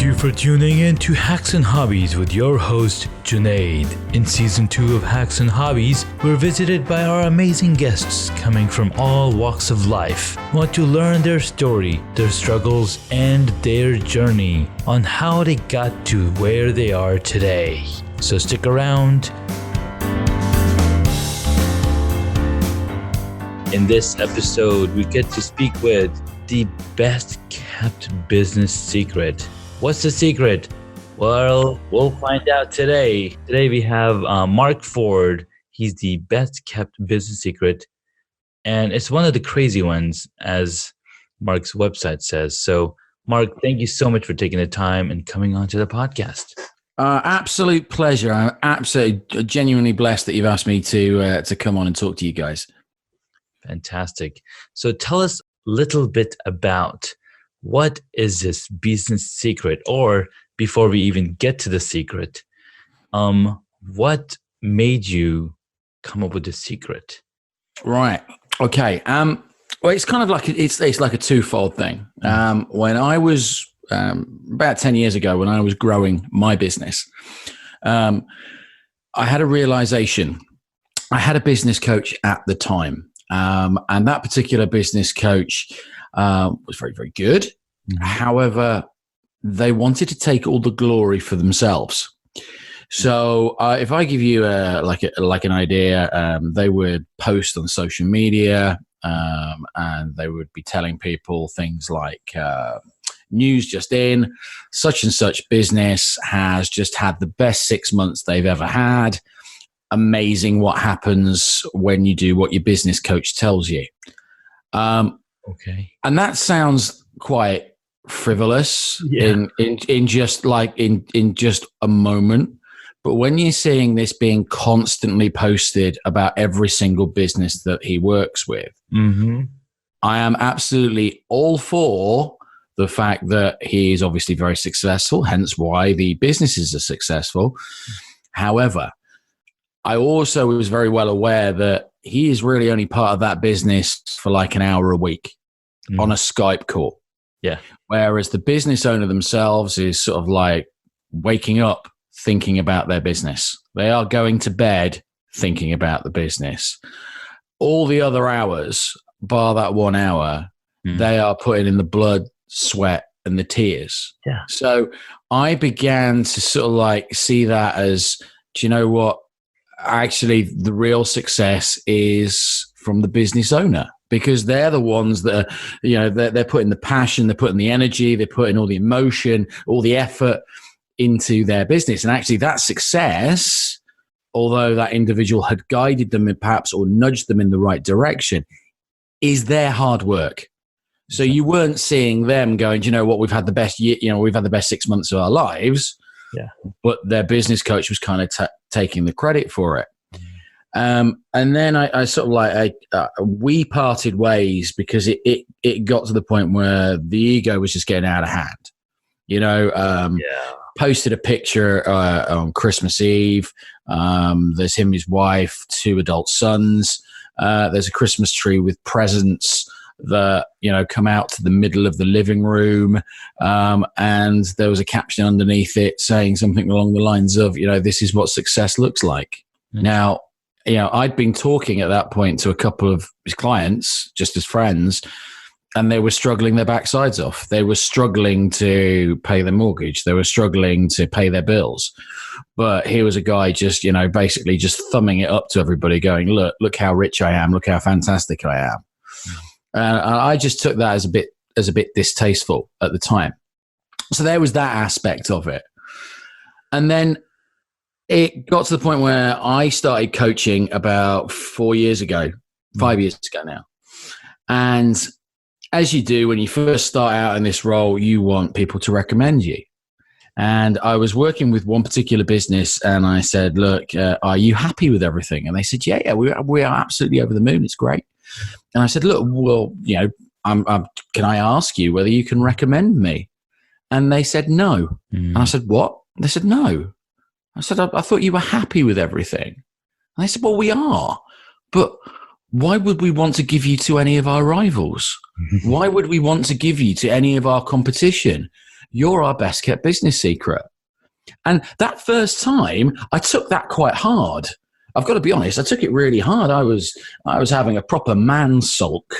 you for tuning in to Hacks and Hobbies with your host, Junaid. In Season 2 of Hacks and Hobbies, we're visited by our amazing guests coming from all walks of life. We want to learn their story, their struggles, and their journey on how they got to where they are today. So stick around. In this episode, we get to speak with the best kept business secret. What's the secret? Well, we'll find out today. Today we have Marc Ford. He's the best kept business secret. And it's one of the crazy ones, as Marc's website says. So, Marc, thank you so much for taking the time and coming onto the podcast. Absolute pleasure. I'm absolutely genuinely blessed that you've asked me to come on and talk to you guys. Fantastic. So tell us a little bit about what is this business secret, or before we even get to the secret, what made you come up with the secret? Right. Okay. Well, it's kind of like it's like a twofold thing. When I was about 10 years ago, when I was growing my business, I had a realization. I had a business coach at the time. And that particular business coach was very, very good. Mm-hmm. However, they wanted to take all the glory for themselves. So if I give you like an idea, they would post on social media and they would be telling people things like news just in, such and such business has just had the best 6 months they've ever had. Amazing what happens when you do what your business coach tells you. Okay. And that sounds quite frivolous in just a moment. But when you're seeing this being constantly posted about every single business that he works with, mm-hmm. I am absolutely all for the fact that he is obviously very successful, hence why the businesses are successful. However, I also was very well aware that he is really only part of that business for like an hour a week on a Skype call. Yeah. Whereas the business owner themselves is sort of like waking up thinking about their business. They are going to bed thinking about the business. All the other hours, bar that 1 hour, they are putting in the blood, sweat, and the tears. Yeah. So I began to sort of like see that as, do you know what? Actually, the real success is from the business owner, because they're the ones that are, they're putting the passion, they're putting the energy, they're putting all the emotion, all the effort into their business. And actually that success, although that individual had guided them perhaps or nudged them in the right direction, is their hard work. So you weren't seeing them going, do you know what, we've had the best year, we've had the best 6 months of our lives. Yeah. But their business coach was kind of taking the credit for it. And then I sort of like, we parted ways because it got to the point where the ego was just getting out of hand. Posted a picture on Christmas Eve. There's him, his wife, 2 adult sons. There's a Christmas tree with presents that come out to the middle of the living room, and there was a caption underneath it saying something along the lines of, this is what success looks like. Mm-hmm. Now, I'd been talking at that point to a couple of his clients just as friends, and they were struggling their backsides off. They were struggling to pay their mortgage. They were struggling to pay their bills. But here was a guy just, basically just thumbing it up to everybody going, look how rich I am. Look how fantastic I am. I just took that as a bit distasteful at the time. So there was that aspect of it. And then it got to the point where I started coaching about 5 years ago now. And as you do, when you first start out in this role, you want people to recommend you. And I was working with one particular business and I said, look, are you happy with everything? And they said, yeah, we are absolutely over the moon. It's great. And I said, look, well, can I ask you whether you can recommend me? And they said, no. And I said, what? They said, no. I said, I thought you were happy with everything. And they said, well, we are. But why would we want to give you to any of our rivals? Why would we want to give you to any of our competition? you're our best kept business secret. And that first time, I took that quite hard. I've got to be honest, I took it really hard. I was having a proper man sulk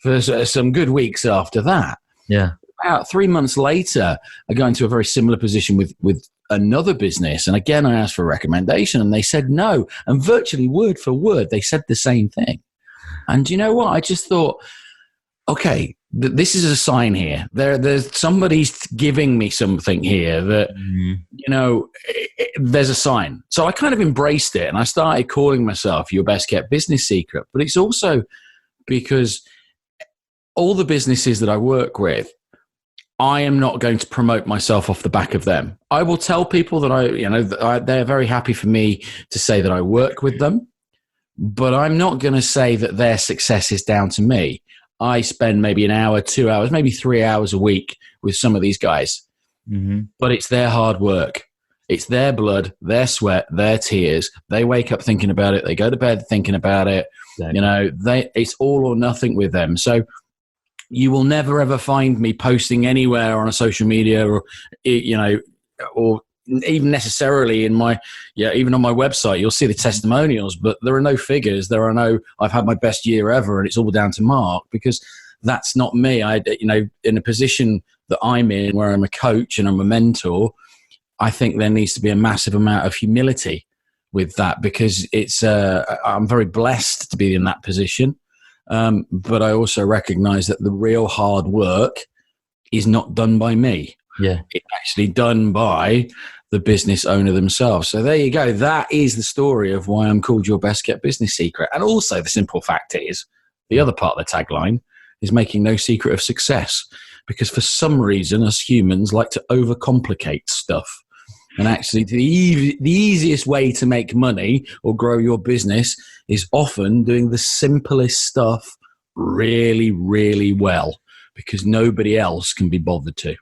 for some good weeks after that. Yeah. About 3 months later, I go into a very similar position with another business. And again, I asked for a recommendation and they said no. And virtually word for word, they said the same thing. And you know what? I just thought, okay, this is a sign here. There's somebody's giving me something here that, there's a sign. So I kind of embraced it and I started calling myself your best kept business secret. But it's also because all the businesses that I work with, I am not going to promote myself off the back of them. I will tell people that they're very happy for me to say that I work with them, but I'm not going to say that their success is down to me. I spend maybe an hour, 2 hours, maybe 3 hours a week with some of these guys, but it's their hard work. It's their blood, their sweat, their tears. They wake up thinking about it. They go to bed thinking about it. Exactly. It's all or nothing with them. So you will never ever find me posting anywhere on a social media or even necessarily even on my website. You'll see the testimonials, but there are no figures. There are no, I've had my best year ever and it's all down to Mark, because that's not me. In a position that I'm in where I'm a coach and I'm a mentor, I think there needs to be a massive amount of humility with that, because I'm very blessed to be in that position. But I also recognize that the real hard work is not done by me. Yeah. It's actually done by the business owner themselves. So there you go. That is the story of why I'm called your best kept business secret. And also the simple fact is, the other part of the tagline is making no secret of success, because for some reason us humans like to overcomplicate stuff. And actually, the easiest way to make money or grow your business is often doing the simplest stuff really, really well, because nobody else can be bothered to.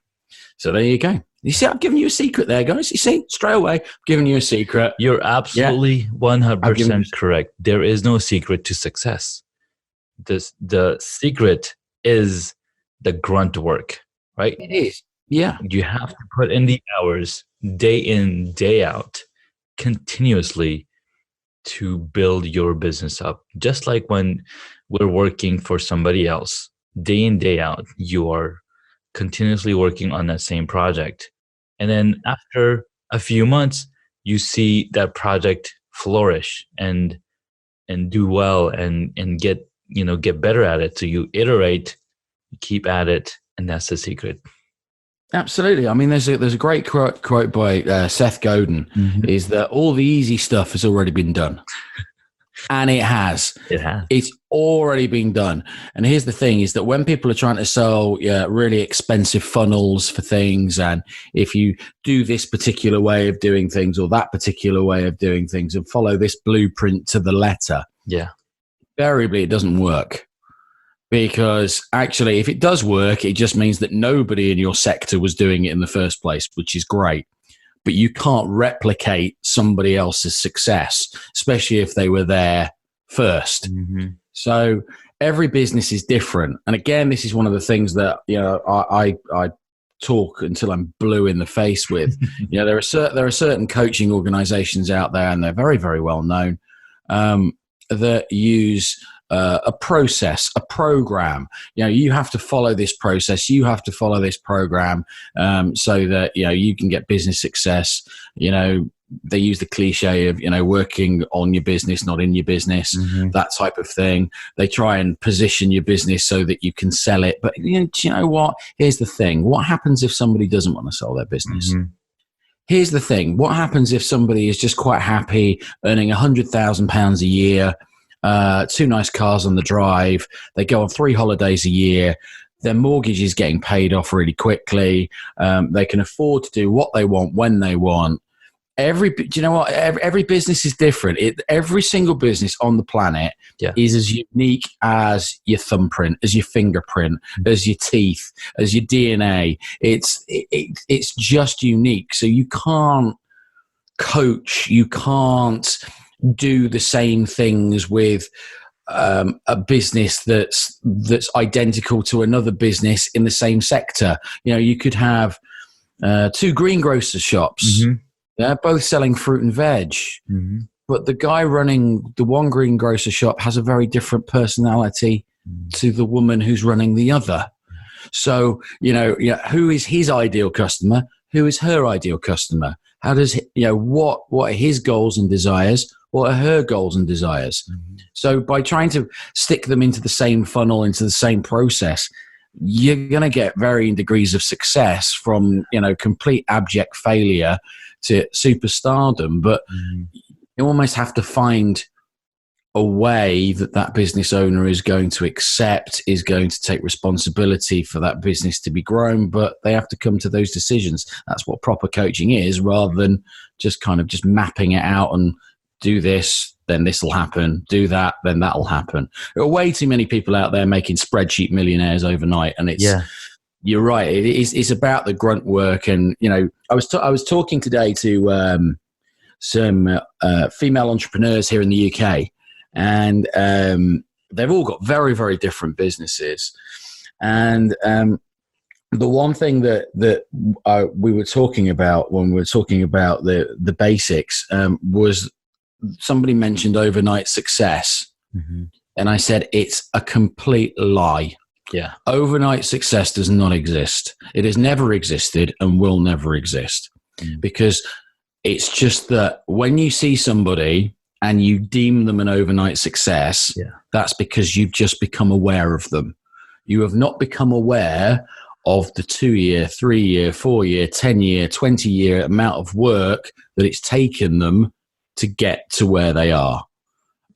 So there you go. You see, I've given you a secret there, guys. You see, straight away, I've given you a secret. You're absolutely 100% correct. There is no secret to success. The secret is the grunt work, right? It is. Yeah. You have to put in the hours day in, day out, continuously to build your business up. Just like when we're working for somebody else, day in, day out, you are continuously working on that same project. And then after a few months, you see that project flourish and do well and get better at it. So you iterate, you keep at it, and that's the secret. Absolutely. I mean, there's a great quote by Seth Godin, is that all the easy stuff has already been done. And it has. It has. It's already been done. And here's the thing, is that when people are trying to sell really expensive funnels for things, and if you do this particular way of doing things or that particular way of doing things and follow this blueprint to the letter, invariably it doesn't work. Because actually, if it does work, it just means that nobody in your sector was doing it in the first place, which is great. But you can't replicate somebody else's success, especially if they were there first. So every business is different. And again, this is one of the things that I talk until I'm blue in the face with. There are certain coaching organizations out there, and they're very, very well known, that use a process, a program. You have to follow this process. You have to follow this program so that you can get business success. They use the cliche of working on your business, not in your business, that type of thing. They try and position your business so that you can sell it. But do you know what? Here's the thing. What happens if somebody doesn't want to sell their business? Here's the thing. What happens if somebody is just quite happy earning £100,000 a year? 2 nice cars on the drive. They go on 3 holidays a year. Their mortgage is getting paid off really quickly. They can afford to do what they want when they want. Do you know what? Every business is different. Every single business on the planet is as unique as your thumbprint, as your fingerprint, as your teeth, as your DNA. It's just unique. So you can't coach. You can't do the same things with a business that's identical to another business in the same sector. You could have two greengrocer shops. Mm-hmm. They're both selling fruit and veg. Mm-hmm. But the guy running the one greengrocer shop has a very different personality to the woman who's running the other. So, who is his ideal customer? Who is her ideal customer? How does, what are his goals and desires? What are her goals and desires? Mm-hmm. So by trying to stick them into the same funnel, into the same process, you're going to get varying degrees of success from, complete abject failure to superstardom. But you almost have to find a way that business owner is going to accept, is going to take responsibility for that business to be grown, but they have to come to those decisions. That's what proper coaching is, rather than just mapping it out and do this, then this will happen, do that, then that'll happen. There are way too many people out there making spreadsheet millionaires overnight, and you're right. It's about the grunt work. And, I was talking today to some female entrepreneurs here in the UK, and they've all got very, very different businesses. And the one thing that we were talking about when we were talking about the basics was somebody mentioned overnight success. Mm-hmm. And I said, it's a complete lie. Yeah. Overnight success does not exist. It has never existed and will never exist. Because it's just that when you see somebody and you deem them an overnight success, that's because you've just become aware of them. You have not become aware of the 2-year, 3-year, 4-year, 10-year, 20-year amount of work that it's taken them to get to where they are.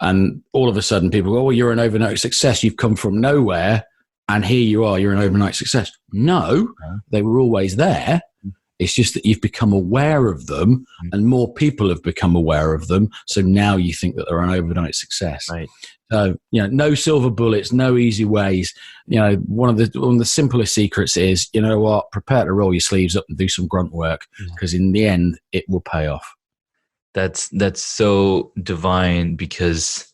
And all of a sudden people go, oh, you're an overnight success. You've come from nowhere and here you are, you're an overnight success. No, they were always there. It's just that you've become aware of them and more people have become aware of them. So now you think that they're an overnight success. Right. So, no silver bullets, no easy ways. One of the simplest secrets is, prepare to roll your sleeves up and do some grunt work, because in the end, it will pay off. That's so divine, because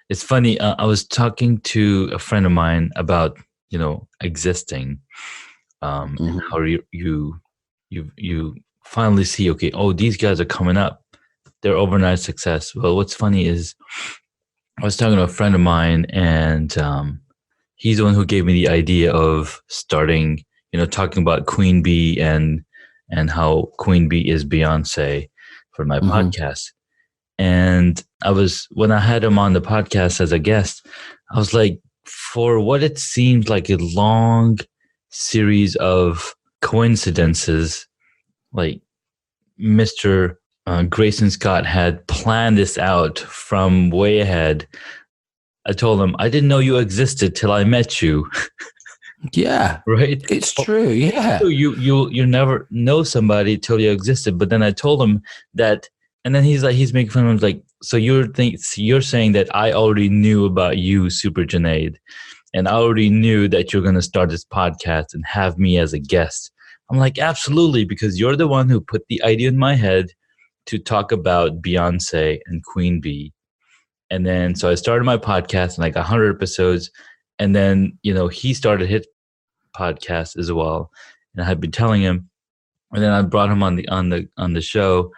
it's funny. I was talking to a friend of mine about, existing, and how you finally see, okay, oh, these guys are coming up. They're overnight success. Well, what's funny is I was talking to a friend of mine, and he's the one who gave me the idea of starting, talking about Queen Bee and how Queen Bee is Beyonce for my podcast. And when I had him on the podcast as a guest, I was like, for what it seems like a long series of coincidences, like Mr. Grayson Scott had planned this out from way ahead. I told him, I didn't know you existed till I met you. Yeah. Right? It's true. Yeah. You never know somebody till you existed. But then I told him that, and then he's making fun of me, like, so you're saying that I already knew about you, Super Junaid, and I already knew that you're going to start this podcast and have me as a guest. I'm like, absolutely, because you're the one who put the idea in my head to talk about Beyonce and Queen Bee. And then, so I started my podcast, and like 100 episodes. And then, he started his podcast as well. And I had been telling him, and then I brought him on the show,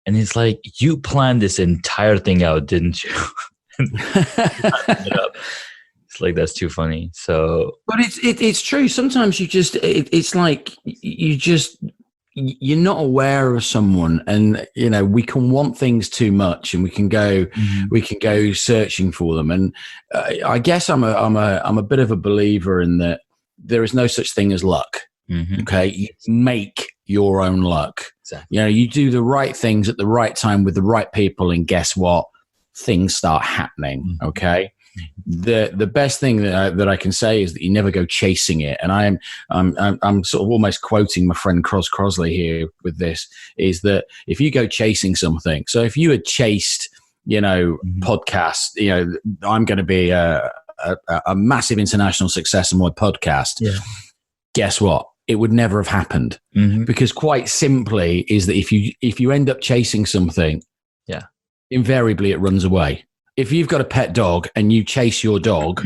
and he's like, you planned this entire thing out, didn't you? It's like, that's too funny. So, but it's true. Sometimes it's like you're not aware of someone, and we can want things too much, and we can go searching for them. And I guess I'm a bit of a believer in that there is no such thing as luck. Mm-hmm. Okay, you make your own luck. Exactly. You do the right things at the right time with the right people, and guess what? Things start happening. Mm-hmm. Okay. The best thing that I can say is that you never go chasing it. And I'm sort of almost quoting my friend Crosley here with this, is that if you go chasing something, so if you had chased, podcast, I'm going to be a massive international success in my podcast. Yeah. Guess what? It would never have happened, because quite simply is that if you end up chasing something, invariably it runs away. If you've got a pet dog and you chase your dog,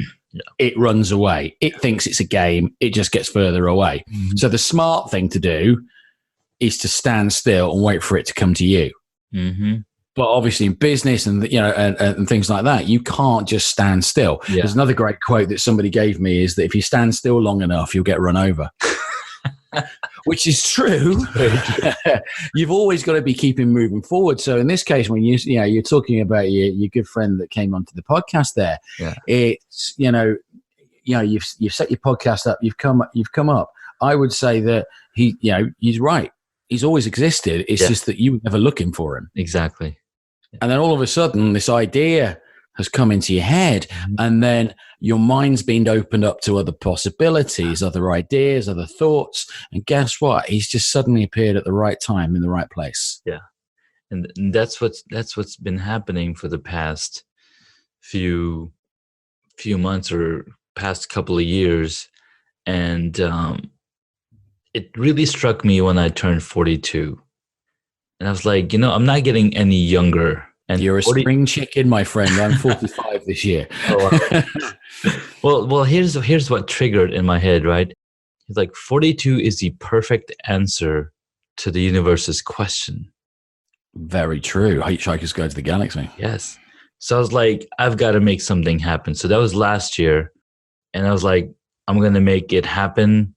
it runs away. It thinks it's a game. It just gets further away. Mm-hmm. So the smart thing to do is to stand still and wait for it to come to you. Mm-hmm. But obviously in business and, and things like that, you can't just stand still. Yeah. There's another great quote that somebody gave me is that if you stand still long enough, you'll get run over. Which is true. You've always got to be keeping moving forward. So in this case, when you're talking about your good friend that came onto the podcast there, it's you've set your podcast up, you've come up. I would say that he's right. He's always existed. It's just that you were never looking for him. Exactly. And then all of a sudden, this idea has come into your head, and then your mind's been opened up to other possibilities, other ideas, other thoughts. And guess what? He's just suddenly appeared at the right time in the right place. Yeah. And that's what's been happening for the past few months or past couple of years. And it really struck me when I turned 42. And I was like, I'm not getting any younger. And you're a spring chicken, my friend. I'm 45 this year. Oh, wow. well, here's what triggered in my head, right? It's like 42 is the perfect answer to the universe's question. Very true. Hitchhikers Guide to the Galaxy. Yes. So I was like, I've got to make something happen. So that was last year. And I was like, I'm going to make it happen,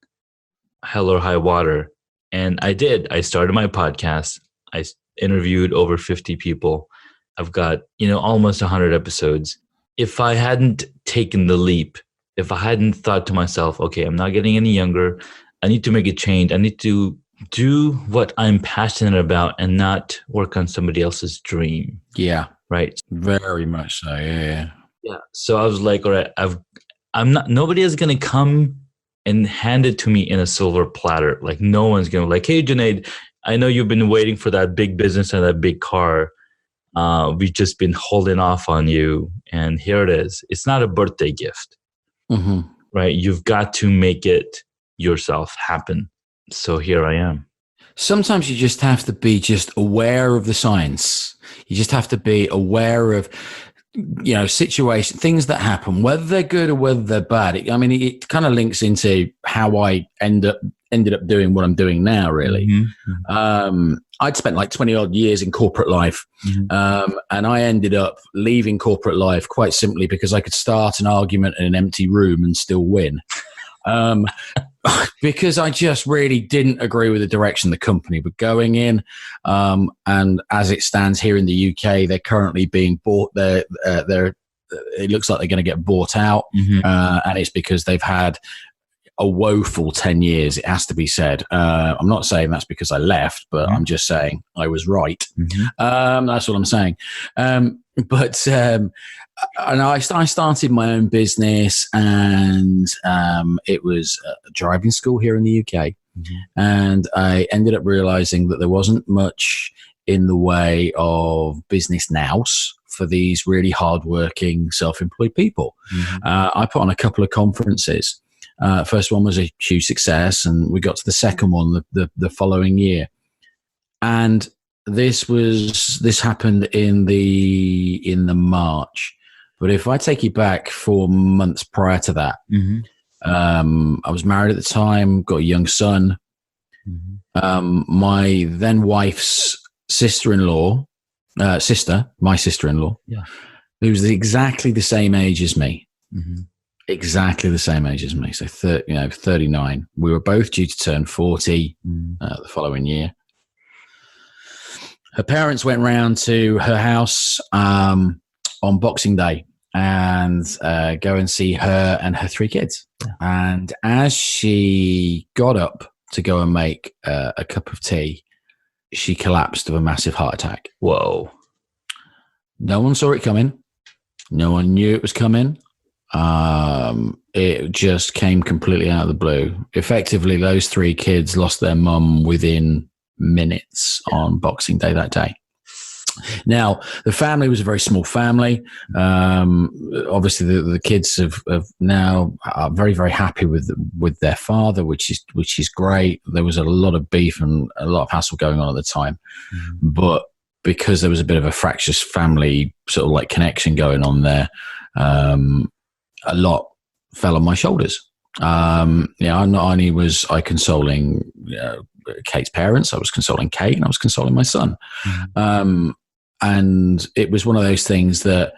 hell or high water. And I did. I started my podcast. I interviewed over 50 people. I've got, almost 100 episodes. If I hadn't taken the leap, if I hadn't thought to myself, okay, I'm not getting any younger. I need to make a change. I need to do what I'm passionate about and not work on somebody else's dream. Yeah. Right. Very much so. Yeah. Yeah. So I was like, all right, nobody is going to come and hand it to me in a silver platter. Like no one's going to like, hey, Junaid, I know you've been waiting for that big business and that big car. We've just been holding off on you. And here it is. It's not a birthday gift, right? You've got to make it yourself happen. So here I am. Sometimes you just have to be just aware of the signs. You just have to be aware of, situations, things that happen, whether they're good or whether they're bad. It kind of links into how I ended up doing what I'm doing now, really. I'd spent like 20 odd years in corporate life. And I ended up leaving corporate life quite simply because I could start an argument in an empty room and still win. Because I just really didn't agree with the direction the company were going in. And as it stands here in the UK, they're currently being bought. It looks like they're going to get bought out. And it's because they've had a woeful 10 years, it has to be said. I'm not saying that's because I left, but I'm just saying I was right. That's what I'm saying. And I started my own business, and it was a driving school here in the UK. And I ended up realizing that there wasn't much in the way of business nows for these really hardworking, self-employed people. I put on a couple of conferences. First one was a huge success, and we got to the second one the following year. And this happened in the March. But if I take you back 4 months prior to that, I was married at the time, got a young son. My then wife's sister-in-law, my sister-in-law, who's exactly the same age as me. Exactly the same age as me. So 39. We were both due to turn 40 the following year. Her parents went round to her house on Boxing Day and go and see her and her 3 kids. And as she got up to go and make a cup of tea, she collapsed of a massive heart attack. Whoa. No one saw it coming. No one knew it was coming. It just came completely out of the blue. Effectively, those 3 kids lost their mum within minutes on Boxing Day that day. Now, the family was a very small family. Obviously, the kids have now are very, very happy with their father, which is great. There was a lot of beef and a lot of hassle going on at the time, but because there was a bit of a fractious family sort of like connection going on there, a lot fell on my shoulders. Not only was I consoling Kate's parents, I was consoling Kate, and I was consoling my son. And it was one of those things that,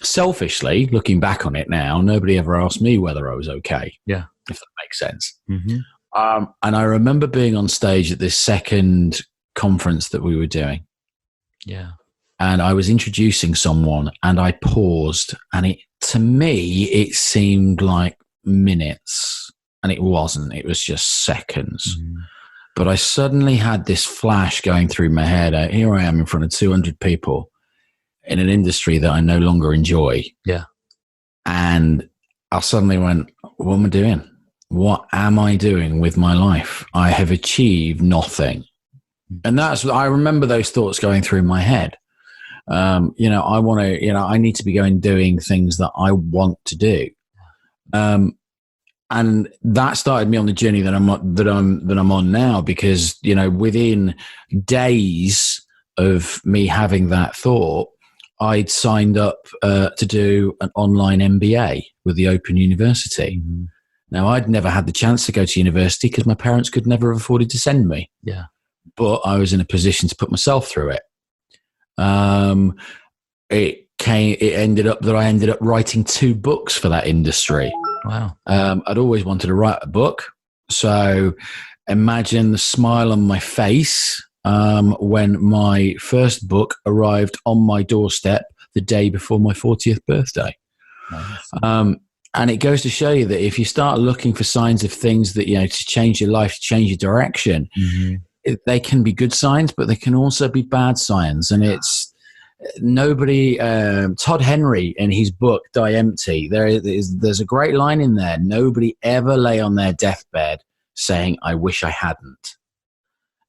selfishly, looking back on it now, nobody ever asked me whether I was okay. Yeah. If that makes sense. And I remember being on stage at this second conference that we were doing. Yeah. And I was introducing someone, and I paused, and to me, it seemed like minutes, and it wasn't. It was just seconds. But I suddenly had this flash going through my head. Here I am in front of 200 people in an industry that I no longer enjoy. Yeah. And I suddenly went, what am I doing? What am I doing with my life? I have achieved nothing. And I remember those thoughts going through my head. I need to be going doing things that I want to do. And that started me on the journey that I'm on now, because, within days of me having that thought, I'd signed up to do an online MBA with the Open University. Now, I'd never had the chance to go to university because my parents could never have afforded to send me. Yeah. But I was in a position to put myself through it. It ended up that I ended up writing 2 books for that industry. Wow. I'd always wanted to write a book. So imagine the smile on my face when my first book arrived on my doorstep the day before my 40th birthday. Nice. And it goes to show you that if you start looking for signs of things that, to change your life, to change your direction, they can be good signs, but they can also be bad signs. And it's nobody, Todd Henry in his book, Die Empty, there's a great line in there. Nobody ever lay on their deathbed saying, I wish I hadn't.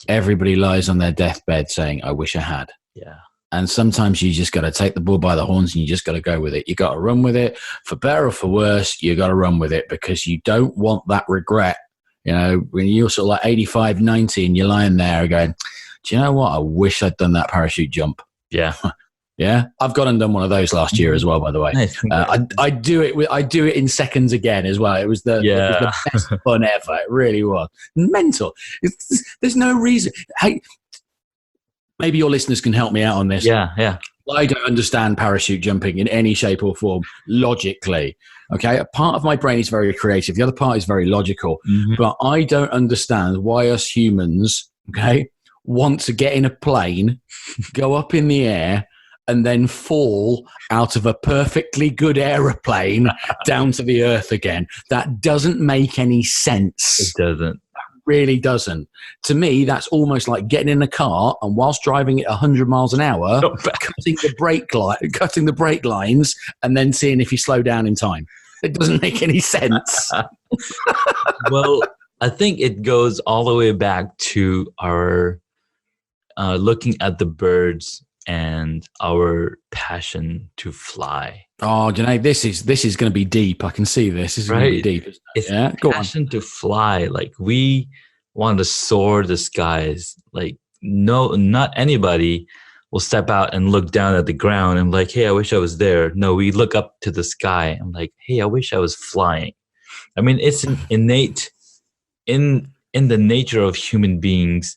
Everybody lies on their deathbed saying, I wish I had. Yeah. And sometimes you just got to take the bull by the horns and you just got to go with it. You got to run with it. For better or for worse, you got to run with it, because you don't want that regret. When you're sort of like 85, 90 and you're lying there going, do you know what? I wish I'd done that parachute jump. Yeah. Yeah. I've gone and done one of those last year as well, by the way. Nice. I do it in seconds again as well. It was the best fun ever. It really was. Mental. There's no reason. Hey, maybe your listeners can help me out on this. Yeah. I don't understand parachute jumping in any shape or form logically. Okay. A part of my brain is very creative. The other part is very logical. But I don't understand why us humans, want to get in a plane, go up in the air, and then fall out of a perfectly good aeroplane down to the earth again. That doesn't make any sense. It doesn't. Really doesn't. To me, that's almost like getting in a car and whilst driving at 100 miles an hour, cutting the brake lines and then seeing if you slow down in time. It doesn't make any sense. Well, I think it goes all the way back to our looking at the birds and our passion to fly. Oh, this is going to be deep. I can see this. This is going to be deep. It's passion to fly. Like, we want to soar the skies. Like, no, not anybody will step out and look down at the ground and like, hey, I wish I was there. No, we look up to the sky and like, hey, I wish I was flying. I mean, it's innate in the nature of human beings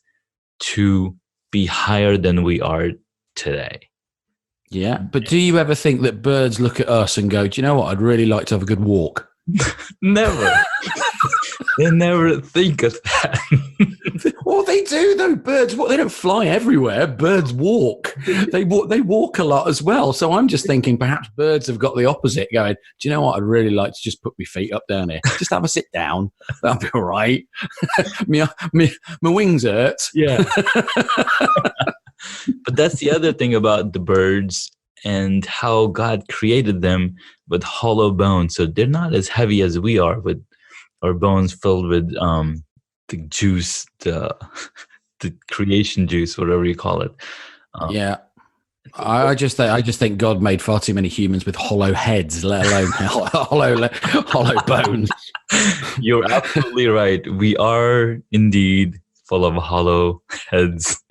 to be higher than we are today. Yeah, but do you ever think that birds look at us and go, do you know what? I'd really like to have a good walk. Never. They never think of that. Well, they do though. Birds, they don't fly everywhere. Birds walk. They walk a lot as well. So I'm just thinking perhaps birds have got the opposite, going, do you know what? I'd really like to just put my feet up down here. Just have a sit down. That'll be all right. my wings hurt. Yeah. But that's the other thing about the birds and how God created them with hollow bones. So they're not as heavy as we are, with our bones filled with the juice, the creation juice, whatever you call it. Yeah. I just think God made far too many humans with hollow heads, let alone hollow bones. You're absolutely right. We are indeed full of hollow heads.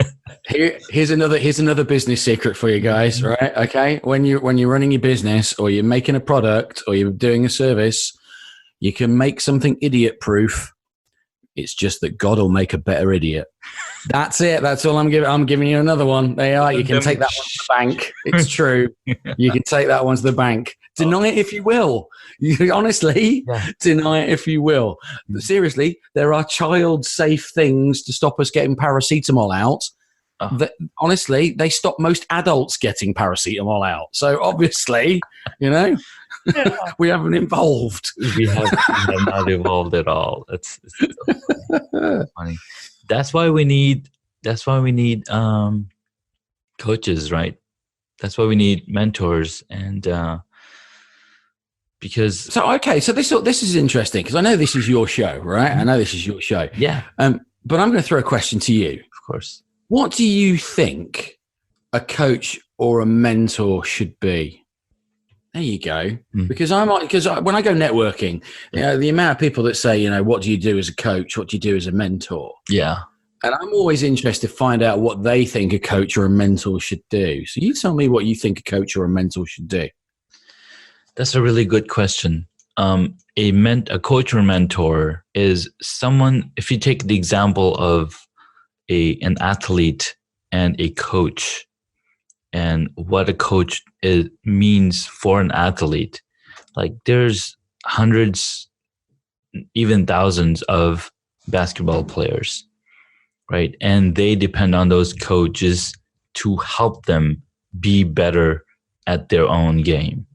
Here's another business secret for you guys, right? Okay, when you're running your business or you're making a product or you're doing a service, You can make something idiot-proof. It's just that God will make a better idiot. That's it. That's all I'm giving. I'm giving you another one. There you are. You can take that one to the bank. It's true. You can take that one to the bank. Deny it if you will. You honestly deny it if you will. But seriously, there are child-safe things to stop us getting paracetamol out. That honestly, they stop most adults getting paracetamol out. So obviously, we haven't evolved. We have not evolved at all. It's so funny. That's why we need coaches, right? That's why we need mentors, and because so this is interesting because I know this is your show, right? I know this is your show. Yeah. But I'm going to throw a question to you. Of course. What do you think a coach or a mentor should be? There you go. Because when I go networking, the amount of people that say, what do you do as a coach? What do you do as a mentor? Yeah. And I'm always interested to find out what they think a coach or a mentor should do. So you tell me what you think a coach or a mentor should do. That's a really good question. A coach or mentor is someone, if you take the example of an athlete and a coach, and what a coach means for an athlete, like there's hundreds, even thousands of basketball players, right? And they depend on those coaches to help them be better at their own game.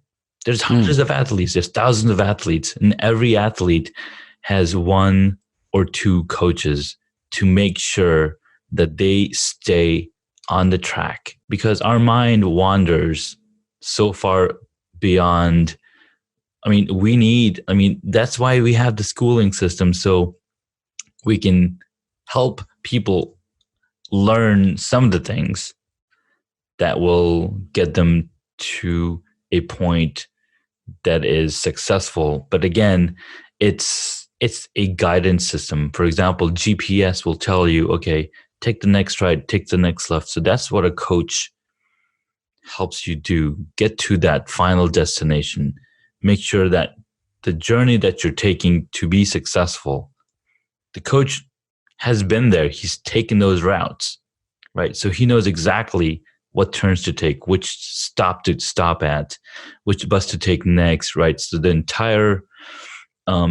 There's hundreds of athletes, there's thousands of athletes, and every athlete has one or two coaches to make sure that they stay on the track, because our mind wanders so far beyond. That's why we have the schooling system, so we can help people learn some of the things that will get them to a point that is successful. But again, it's a guidance system. For example, GPS will tell you, okay, take the next right, take the next left. So that's what a coach helps you do. Get to that final destination. Make sure that the journey that you're taking to be successful, the coach has been there. He's taken those routes, right? So he knows exactly what turns to take, which stop to stop at, which bus to take next, right? So the entire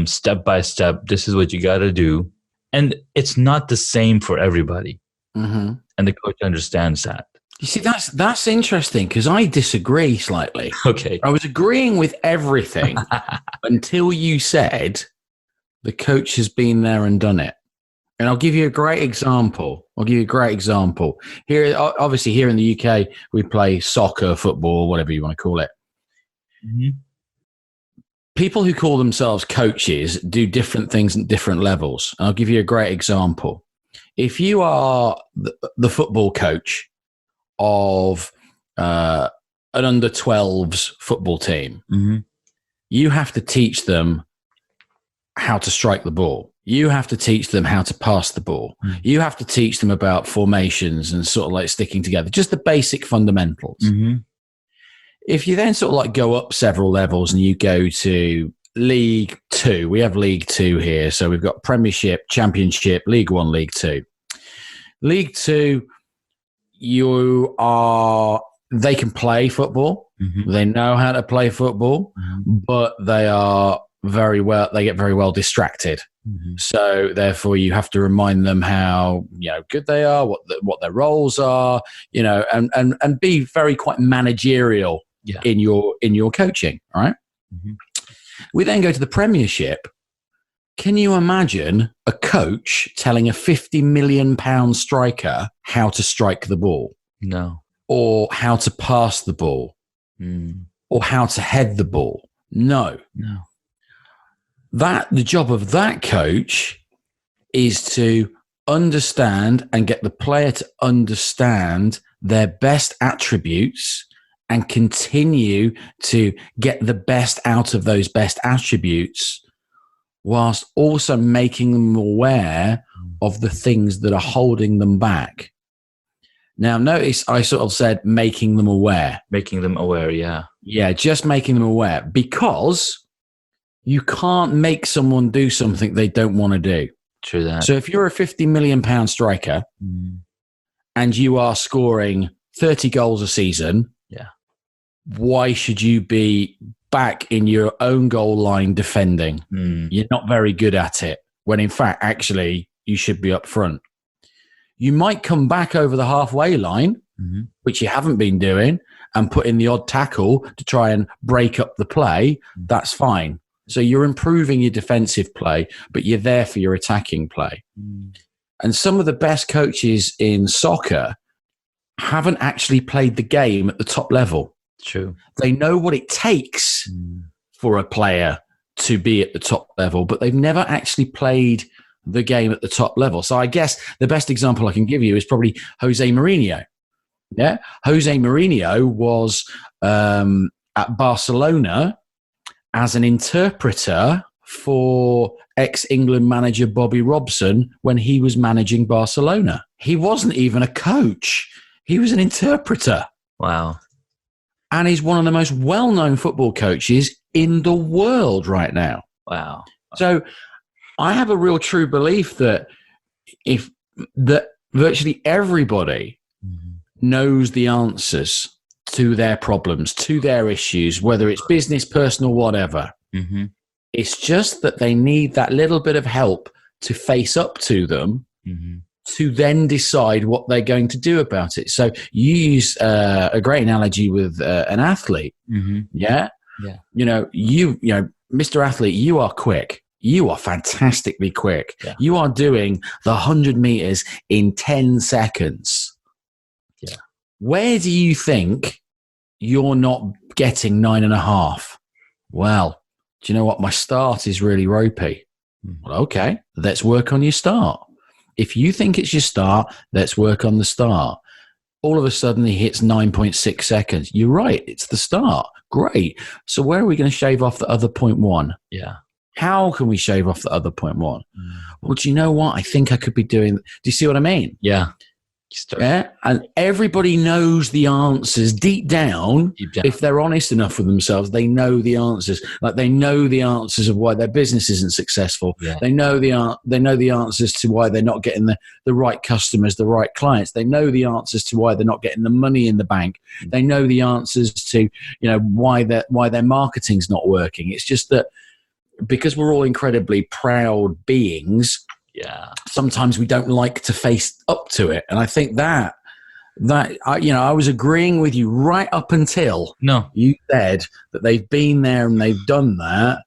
step by step, this is what you got to do. And it's not the same for everybody. Mm-hmm. And the coach understands that. You see, that's interesting because I disagree slightly. Okay. I was agreeing with everything until you said the coach has been there and done it. And I'll give you a great example. Here, obviously, here in the UK, we play soccer, football, whatever you want to call it. Mm-hmm. People who call themselves coaches do different things at different levels. And I'll give you a great example. If you are the football coach of an under-12s football team, mm-hmm. you have to teach them how to strike the ball. You have to teach them how to pass the ball. Mm-hmm. You have to teach them about formations and sort of like sticking together, just the basic fundamentals. Mm-hmm. If you then sort of like go up several levels and you go to League 2, we have League 2 here. So we've got Premiership, Championship, League 1, League 2. League 2, they can play football. Mm-hmm. They know how to play football, mm-hmm. but they get very well distracted. Mm-hmm. So therefore you have to remind them how, good they are, what their roles are, and be very quite managerial in your coaching. All right. Mm-hmm. We then go to the Premiership. Can you imagine a coach telling a £50 million striker how to strike the ball? No. Or how to pass the ball? Or how to head the ball? No. The job of that coach is to understand and get the player to understand their best attributes and continue to get the best out of those best attributes, whilst also making them aware of the things that are holding them back. Now, notice I sort of said making them aware. Making them aware, yeah. Yeah, just making them aware, because You can't make someone do something they don't want to do. True that. So if you're a £50 million striker and you are scoring 30 goals a season, why should you be back in your own goal line defending? You're not very good at it, when in fact, actually, you should be up front. You might come back over the halfway line, which you haven't been doing, and put in the odd tackle to try and break up the play. That's fine. So you're improving your defensive play, but you're there for your attacking play. And some of the best coaches in soccer haven't actually played the game at the top level. True. They know what it takes for a player to be at the top level, but they've never actually played the game at the top level. So I guess the best example I can give you is probably Jose Mourinho. Yeah. Jose Mourinho was at Barcelona as an interpreter for ex-England manager Bobby Robson when he was managing Barcelona. He wasn't even a coach. He was an interpreter. Wow. And he's one of the most well-known football coaches in the world right now. Wow. So I have a real true belief that virtually everybody knows the answers to their problems, to their issues, whether it's business, personal, whatever. It's just that they need that little bit of help to face up to them to then decide what they're going to do about it. So you use a great analogy with an athlete. Yeah. You know, Mr. Athlete, you are quick. You are fantastically quick. Yeah. You are doing the 100 meters in 10 seconds. Yeah. Where do you think you're not getting 9.5? Well, do you know what? My start is really ropey. Well, okay, let's work on your start. If you think it's your start, let's work on the start. All of a sudden, he hits 9.6 seconds. You're right. It's the start. Great. So where are we going to shave off the other 0.1? Yeah. How can we shave off the other 0.1? Well, do you know what? I think I could be doing. Do you see what I mean? Yeah. Yeah. And everybody knows the answers deep down. If they're honest enough with themselves, they know the answers. Like they know the answers of why their business isn't successful. Yeah. They know the answers to why they're not getting the right customers, the right clients. They know the answers to why they're not getting the money in the bank. They know the answers to, why their marketing's not working. It's just that because we're all incredibly proud beings, sometimes we don't like to face up to it. And I think that I was agreeing with you right up until you said that they've been there and they've done that.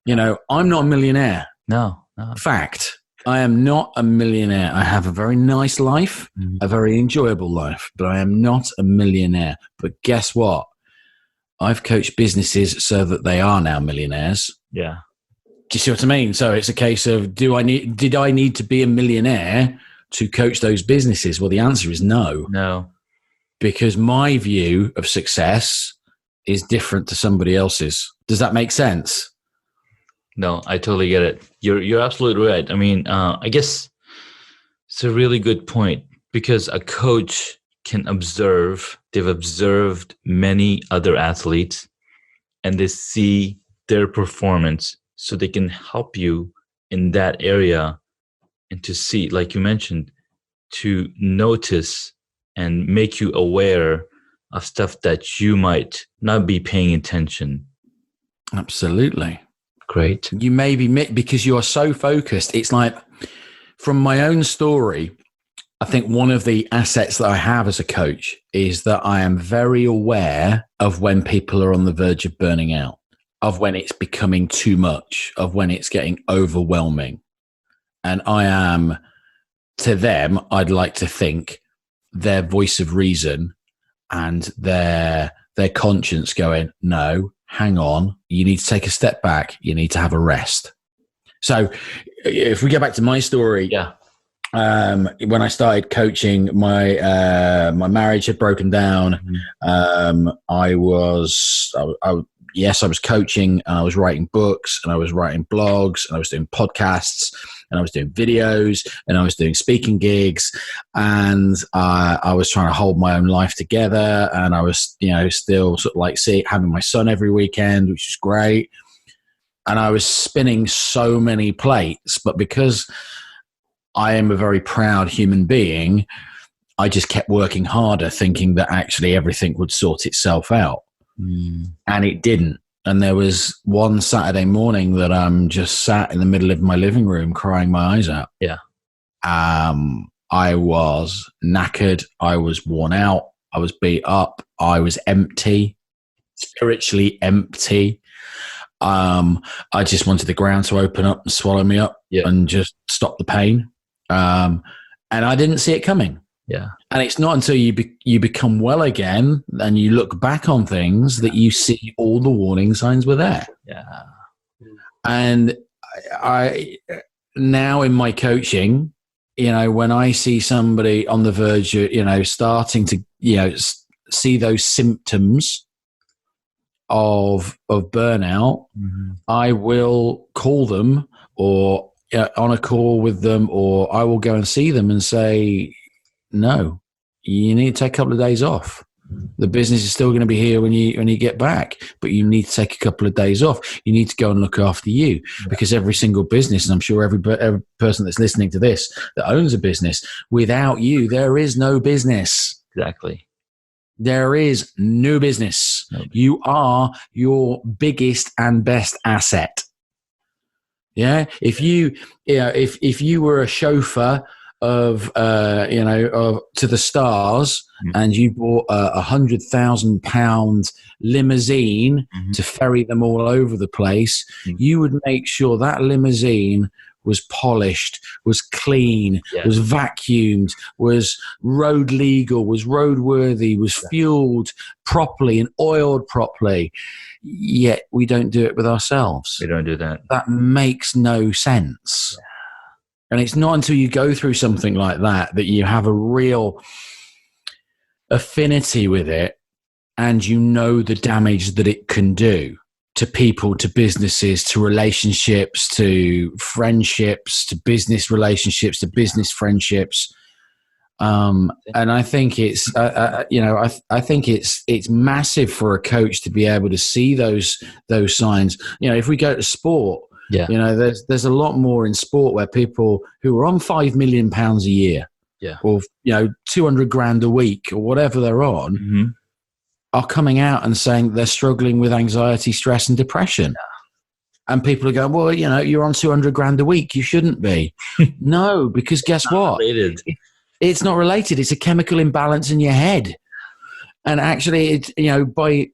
I'm not a millionaire. No. Fact. I am not a millionaire. I have a very nice life, a very enjoyable life, but I am not a millionaire. But guess what? I've coached businesses so that they are now millionaires. Yeah. Do you see what I mean? So it's a case of, did I need to be a millionaire to coach those businesses? Well, the answer is no. No. Because my view of success is different to somebody else's. Does that make sense? No, I totally get it. You're absolutely right. I mean, I guess it's a really good point because a coach can observe. They've observed many other athletes and they see their performance. So they can help you in that area and to see, like you mentioned, to notice and make you aware of stuff that you might not be paying attention. Absolutely. Great. You may be, because you are so focused. It's like, from my own story, I think one of the assets that I have as a coach is that I am very aware of when people are on the verge of burning out, of when it's becoming too much, of when it's getting overwhelming. And I am, to them, I'd like to think, their voice of reason and their conscience going, no, hang on, you need to take a step back. You need to have a rest. So if we go back to my story, when I started coaching, my marriage had broken down. I was coaching and I was writing books and I was writing blogs and I was doing podcasts and I was doing videos and I was doing speaking gigs and I was trying to hold my own life together and I was, still sort of like having my son every weekend, which is great. and I was spinning so many plates, but because I am a very proud human being, I just kept working harder, thinking that actually everything would sort itself out. And it didn't. And there was one Saturday morning that I'm just sat in the middle of my living room crying my eyes out. Yeah. I was knackered. I was worn out. I was beat up. I was empty, spiritually empty. I just wanted the ground to open up and swallow me up and just stop the pain. And I didn't see it coming. Yeah. And it's not until you become well again and you look back on things that you see all the warning signs were there. Yeah. And I now in my coaching, when I see somebody on the verge of, starting to, see those symptoms of burnout, I will call them or on a call with them, or I will go and see them and say, no, you need to take a couple of days off. The business is still going to be here when you get back, but you need to take a couple of days off. You need to go and look after you, because every single business, and I'm sure every person that's listening to this that owns a business, without you, there is no business. Exactly. There is no business. No. You are your biggest and best asset. Yeah. If you were a chauffeur of to the stars, and you bought a £100,000 limousine to ferry them all over the place, you would make sure that limousine was polished, was clean, was vacuumed, was road legal, was roadworthy, was fueled properly and oiled properly. Yet we don't do it with ourselves. We don't do that. That makes no sense. Yeah. And it's not until you go through something like that you have a real affinity with it, and you know the damage that it can do to people, to businesses, to relationships, to friendships, to business relationships, to business friendships. And I think it's, I think it's massive for a coach to be able to see those signs. If we go to sport, there's a lot more in sport where people who are on £5 million a year, or 200 grand a week, or whatever they're on, are coming out and saying they're struggling with anxiety, stress, and depression. And people are going, well, you're on 200 grand a week, you shouldn't be. No, because guess what? Related. It's not related. It's a chemical imbalance in your head. And actually, it's, by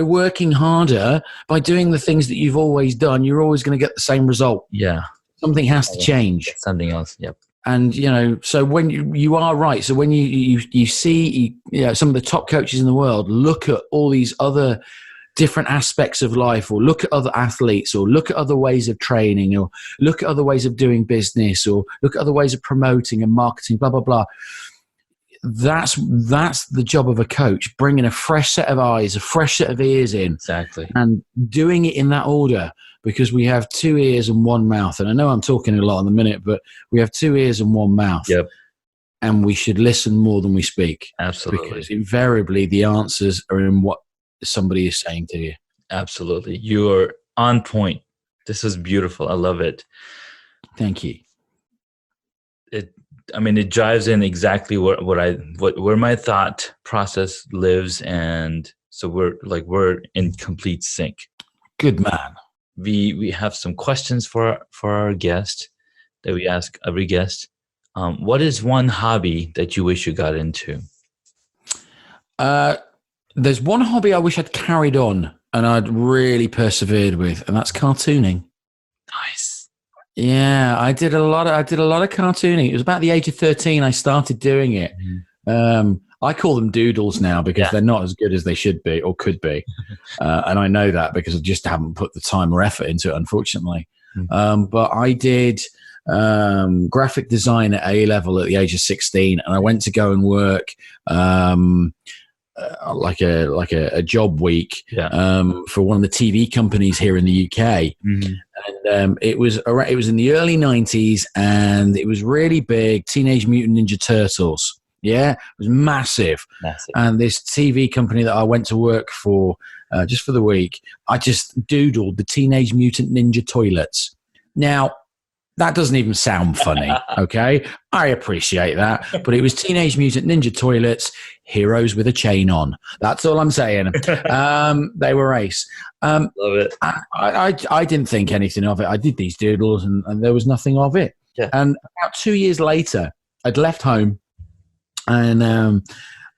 working harder, by doing the things that you've always done, you're always going to get the same result. Yeah. Something has to change. Something else. Yep. And, so when you are right. So when you see, some of the top coaches in the world look at all these other different aspects of life, or look at other athletes, or look at other ways of training, or look at other ways of doing business, or look at other ways of promoting and marketing, blah, blah, blah. That's the job of a coach, bringing a fresh set of eyes, a fresh set of ears in. Exactly. And doing it in that order, because we have 2 ears and 1 mouth. And I know I'm talking a lot in a minute, but we have 2 ears and 1 mouth. Yep. And we should listen more than we speak. Absolutely. Because invariably the answers are in what somebody is saying to you. Absolutely. You are on point. This is beautiful. I love it. Thank you. It drives in exactly where my thought process lives, and so we're in complete sync. Good man. We have some questions for our guest that we ask every guest. What is one hobby that you wish you got into? There's one hobby I wish I'd carried on and I'd really persevered with, and that's cartooning. Nice. Yeah, I did a lot of cartooning. It was about the age of 13 I started doing it. I call them doodles now because they're not as good as they should be or could be. And I know that because I just haven't put the time or effort into it, unfortunately. But I did graphic design at A level at the age of 16, and I went to go and work like a job week for one of the TV companies here in the UK. And it was in the early 90s, and it was really big. Teenage Mutant Ninja Turtles. Yeah, it was massive. And this TV company that I went to work for just for the week, I just doodled the Teenage Mutant Ninja toilets. Now, that doesn't even sound funny, okay? I appreciate that. But it was Teenage Mutant Ninja toilets, heroes with a chain on. That's all I'm saying. They were ace. Love it. I didn't think anything of it. I did these doodles and there was nothing of it. Yeah. And about 2 years later, I'd left home and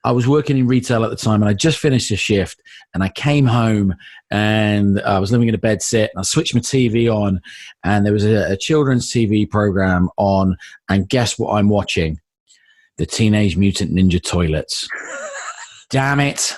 I was working in retail at the time and I just finished a shift and I came home and I was living in a bed sit and I switched my TV on and there was a children's TV program on and guess what I'm watching? The Teenage Mutant Ninja Toilets. Damn it.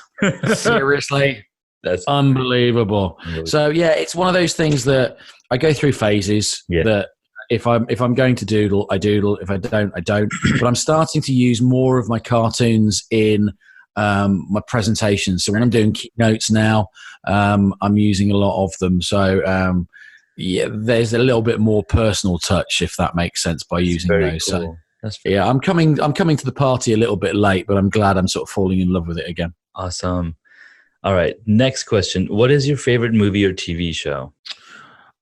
Seriously. That's unbelievable. So yeah, it's one of those things that I go through phases that if I'm going to doodle, I doodle. If I don't, I don't. But I'm starting to use more of my cartoons in my presentations. So when I'm doing keynotes now, I'm using a lot of them. So yeah, there's a little bit more personal touch, if that makes sense, by using those. Cool. So yeah, I'm coming to the party a little bit late, but I'm glad I'm sort of falling in love with it again. Awesome. All right. Next question. What is your favorite movie or TV show?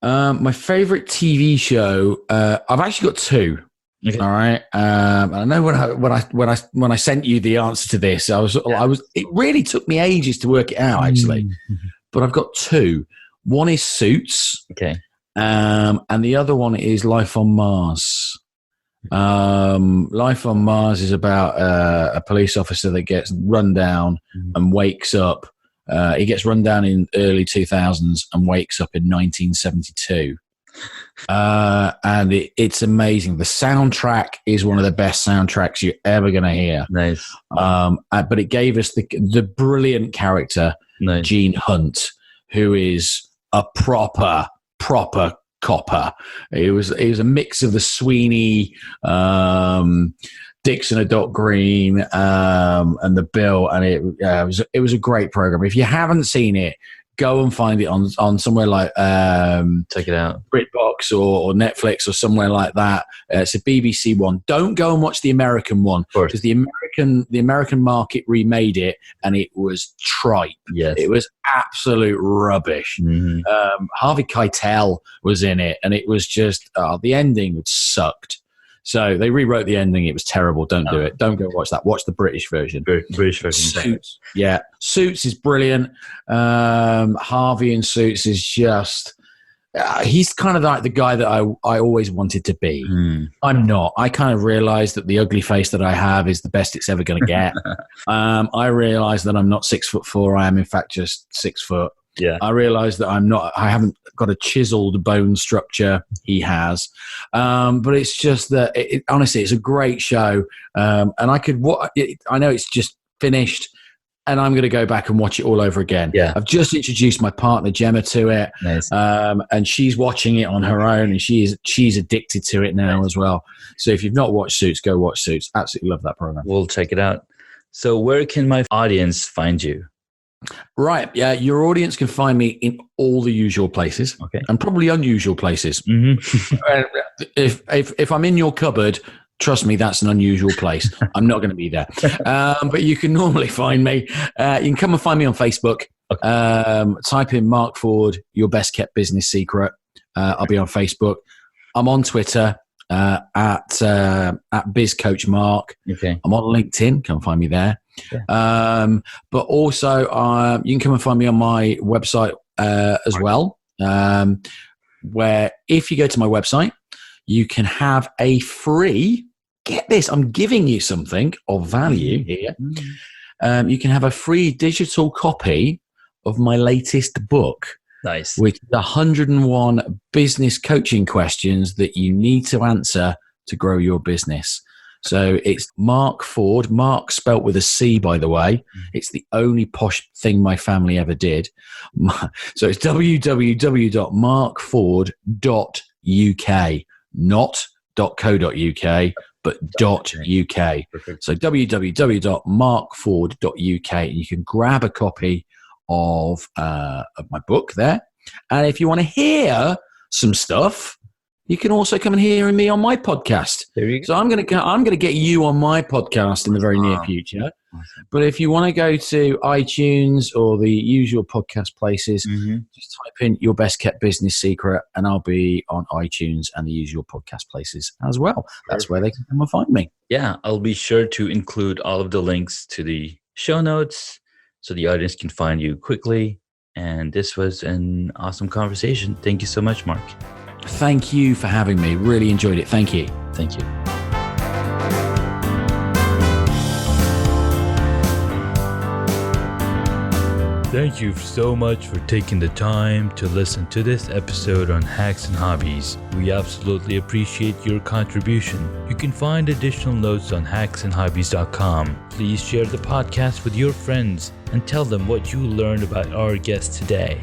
My favorite TV show, I've actually got two. Okay. All right. I know when I sent you the answer to this, it really took me ages to work it out actually, but I've got two. One is Suits. Okay. And the other one is Life on Mars. Life on Mars is about a police officer that gets run down and wakes up. He gets run down in early 2000s and wakes up in 1972. And it's amazing. The soundtrack is one of the best soundtracks you're ever going to hear. Nice. But it gave us the brilliant character, Gene Hunt, who is a proper copper. It was a mix of the Sweeney, Dixon and Doc Green, and the Bill, and it was a great program. If you haven't seen it, go and find it on somewhere like check it out, BritBox or Netflix or somewhere like that. It's a BBC one. Don't go and watch the American one because the American market remade it and it was tripe. Yes, it was absolute rubbish. Harvey Keitel was in it, and it was just the ending sucked. So they rewrote the ending. It was terrible. Don't do it. Don't go watch that. Watch the British version. British version. Suits. Yeah. Suits is brilliant. Harvey in Suits is just... he's kind of like the guy that I always wanted to be. I'm not. I kind of realized that the ugly face that I have is the best it's ever going to get. I realized that I'm not 6'4". I am, in fact, just 6 foot. Yeah. I realized that I haven't got a chiseled bone structure. He has. But it's just that, honestly, it's a great show. And I know it's just finished and I'm going to go back and watch it all over again. Yeah. I've just introduced my partner, Gemma, to it. Nice. And she's watching it on her own and she's addicted to it now as well. So if you've not watched Suits, go watch Suits. Absolutely love that program. We'll check it out. So where can my audience find you? Right. Yeah. Your audience can find me in all the usual places, and probably unusual places. If I'm in your cupboard, trust me, that's an unusual place. I'm not going to be there. But you can normally find me. You can come and find me on Facebook. Type in Marc Ford, your best kept business secret. I'll be on Facebook. I'm on Twitter. At BizCoachMarc. I'm on LinkedIn. Come find me there. But also you can come and find me on my website as well, where if you go to my website, you can have a free, get this, I'm giving you something of value here. You can have a free digital copy of my latest book. Nice. With the 101 business coaching questions that you need to answer to grow your business. So it's Marc Ford, Marc spelt with a C, by the way. It's the only posh thing my family ever did. So it's www.marcford.uk, not .co.uk, but .uk. So www.marcford.uk, and you can grab a copy of my book there. And if you want to hear some stuff, you can also come and hear me on my podcast. There you go. So I'm going to get you on my podcast in the very near future. But if you want to go to iTunes or the usual podcast places, just type in Your Best Kept Business Secret and I'll be on iTunes and the usual podcast places as well. That's where they can come and find me. Yeah, I'll be sure to include all of the links to the show notes so the audience can find you quickly. And this was an awesome conversation. Thank you so much, Mark. Thank you for having me. Really enjoyed it. Thank you. Thank you. Thank you so much for taking the time to listen to this episode on Hacks and Hobbies. We absolutely appreciate your contribution. You can find additional notes on hacksandhobbies.com. Please share the podcast with your friends and tell them what you learned about our guest today.